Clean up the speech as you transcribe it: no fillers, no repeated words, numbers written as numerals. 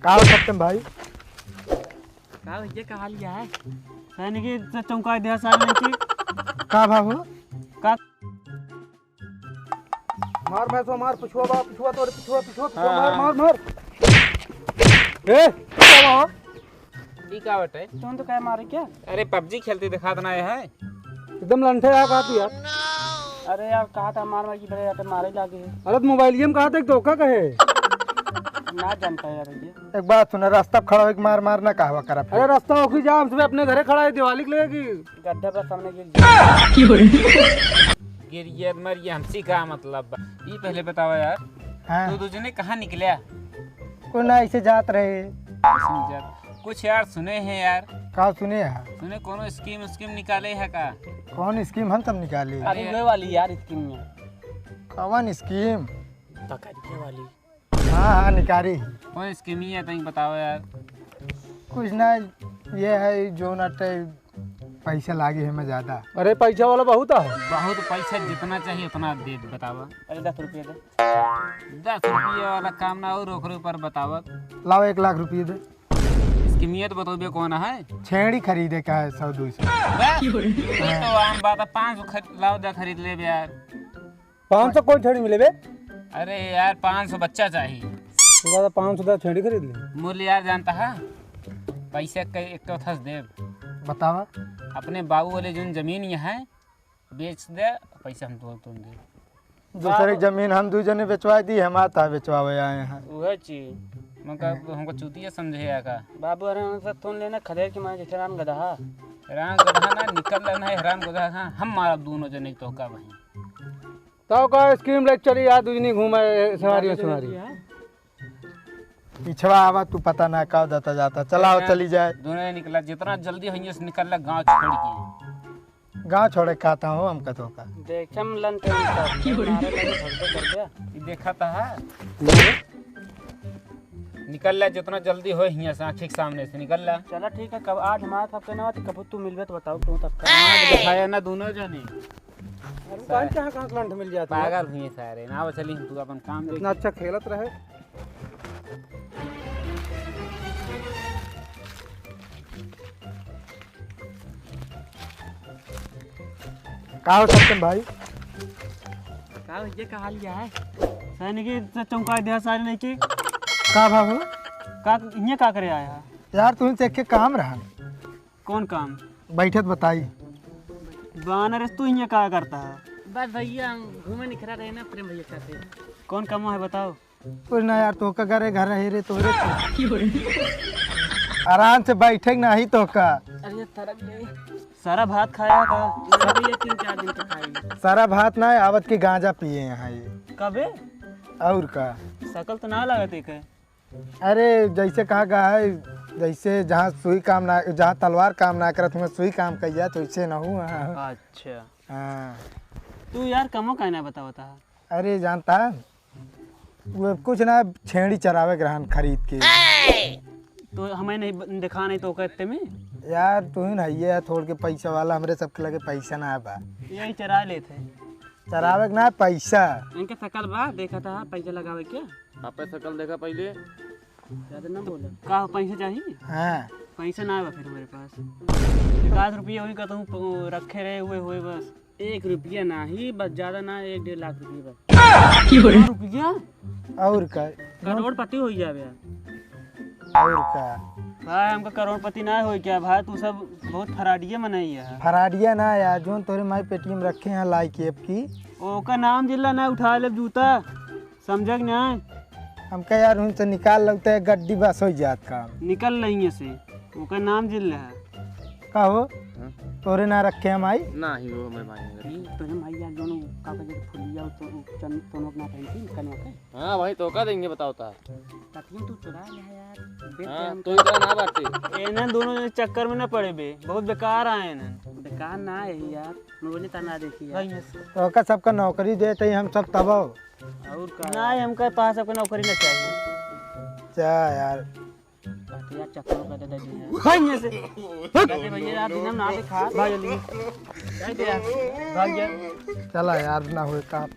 का सत्यम भाई का ये कहा लिया है सैनिक चौंका दिया सामने की का भाव का मार भैंसो मार पिछुआ बा पिछुआ तोड़ पिछुआ पिछुआ पिछुआ मार मार मार ए क्या हुआ ई का बटे तुम तो क्या मारे क्या? अरे पबजी खेलते दिखात ना है एकदम लंठे आ कहा तू यार। अरे यार कहा था मार मार की बड़े आटे मारे जाके है अरे मोबाइल गेम कहा था एक धोखा कहे ना जानता है यार ये। एक बात सुना रास्ता खड़ा हो मार मार ना कहवा करा। अरे रास्ता होगी जा हम सब अपने घरे खड़ा है दिवाली के लिए की गड्ढे पर सामने गिरिए मरिए हमसी का मतलब ई पहले बताओ यार हाँ तू तुझने कहाँ निकलिया कोई ना ऐसे जात रहे कुछ यार सुने हैं यार का सुने है सुने कोनो स्कीम स्कीम निकाले है का कौन स्कीम हम सब निकाली अरे वे वाली यार स्कीम में कौन स्कीम पकड़ने वाली हाँ हाँ निकारी कौन स्कीम ही है तई बताओ यार कुछ ना ये है जो नटे पैसा लागे है मैं ज्यादा। अरे पैसा वाला बहुत है बहुत पैसा जितना चाहिए उतना दे बतावा। अरे 10 रुपये दे 10 रुपये वाला काम ना और रोकड़े पर बतावा। लाओ 1 लाख रुपये दे स्कीमियत बताओ कौन है छेड़ी खरीदे का है 100-200 ये तो आम बात है 500 लाओ दा खरीद ले यार 500 कोई छेड़ी मिले बे अरे यार 500 बच्चा चाहिए 500 का छेड़ी खरीद ले मूल्य यार जानता है पैसे का एक चौथास दे बतावा अपने बाबू वाले जो जमीन यहाँ है बेच दे पैसा हम तो तुम दे दूसरे जमीन हम 2 जने बेचवा दी हम आता बेचवावे आए हैं वह चीज मतलब हमको चूतिया समझे का बाबू अरे उनसे तुम लेना खदेड़ के मारे जैसे राम गधा राम गधा ना निकल लेना है हराम गधा हाँ हम मारा दोनों जने तो का भाई तो का स्कीम लेके चली यार दूजनी घूमे सवारी सवारी पिछवा आवा तू पता ना का जाता जाता चलाओ चली जाए दोनों निकला जितना जल्दी हो से निकल ला गाँव छोड़ के गाँव छोड़े खाता हूँ हम कतो का देखम लंटे मारे लगे भगते कर दिया ये देखा था निकल ला जितना जल्दी हो यहाँ से आँखी के सामने से निकल ला चला ठीक है कब आज हमारा सब कहना तो कब तू मिलबे तो बताओ तू तब दिखाया ना दोनों जने कहाँ लंठ मिल जाता है पागल हुए सारे ना चली तू अपन काम देख इतना अच्छा खेलत रहे का हो सत्यम भाई का ये कहा लिया है सैनिक चौंका दिया सारे नहीं की का भाव का ये का करे आया यार तू देख के काम रहा कौन काम बैठत बताई बानर तू ये का करता है बस भैया घूमे निकला रहे ना प्रेम भैया साथे कौन काम है बताओ कुछ ना यार तो का घरे घर रहे रे तोरे आराम से बैठे ना ही तो का अरे सारा भात खाया था ये 3-4 दिन तक खाई सारा भात ना आवत की गांजा पिए यहाँ ये कबे और का शकल तो ना लगते के अरे जैसे कहा गया है जैसे जहाँ सुई काम ना जहाँ तलवार काम ना करत मैं सुई काम किया तो इससे ना हुआ। अच्छा हाँ तू यार कमो कहना बता अरे जानता वो कुछ ना छेड़ी चरावे ग्रहण खरीद के तो हमें नहीं दिखा नहीं तो कहते में यार तू ही ना ये थोड़ के पैसा वाला हमरे सबके लगे पैसा ना बा यही चरा लेते चरावे ना पैसा इनके शकल बा देखा था पैसा लगावे क्या आपे शकल देखा पहले ज्यादा ना बोला का पैसा चाहिए हाँ पैसा ना आवा फिर मेरे पास 50 रुपया वही कहता हूँ रखे रहे हुए बस 1 रुपया ना ही बस ज्यादा ना 1-1.5 लाख रुपया बस रुपया और का करोड़पति हो जावे और का भाई हमका करोड़पति ना हो क्या भाई तू सब बहुत फराडिया मनाई है फराडिया ना यार जो तोरे माई पेटीएम रखे हैं लाइक ऐप की ओका नाम जिला ना उठा ले जूता समझ ना हमका यार उनसे निकाल लगता है गड्डी बस हो जात काम निकल रही से ओका नाम जिल रहा का हो तोरे ना रखे हम आई ना ही वो मैं मांगेंगे तो हम भैया दोनों का बजे फुलिया तो चन दोनों अपना पहनती कन्या के हां भाई तो का देंगे बताओ ता तकिन तू चुरा ले यार हां तो इधर ना बाटे एने दोनों चक्कर में ना पड़े बे बहुत बेकार आए न बेकार ना है यार मुझे तना देखी यार तो का सबका नौकरी देते हम सब तब और का ना हमका पास सबका नौकरी ना चाहिए जा यार यार चक्कर में दे दिया भाई ये से कहते भैया यार दिन ना खा भाग जल्दी कहते यार भाग जा चला यार ना हुए काम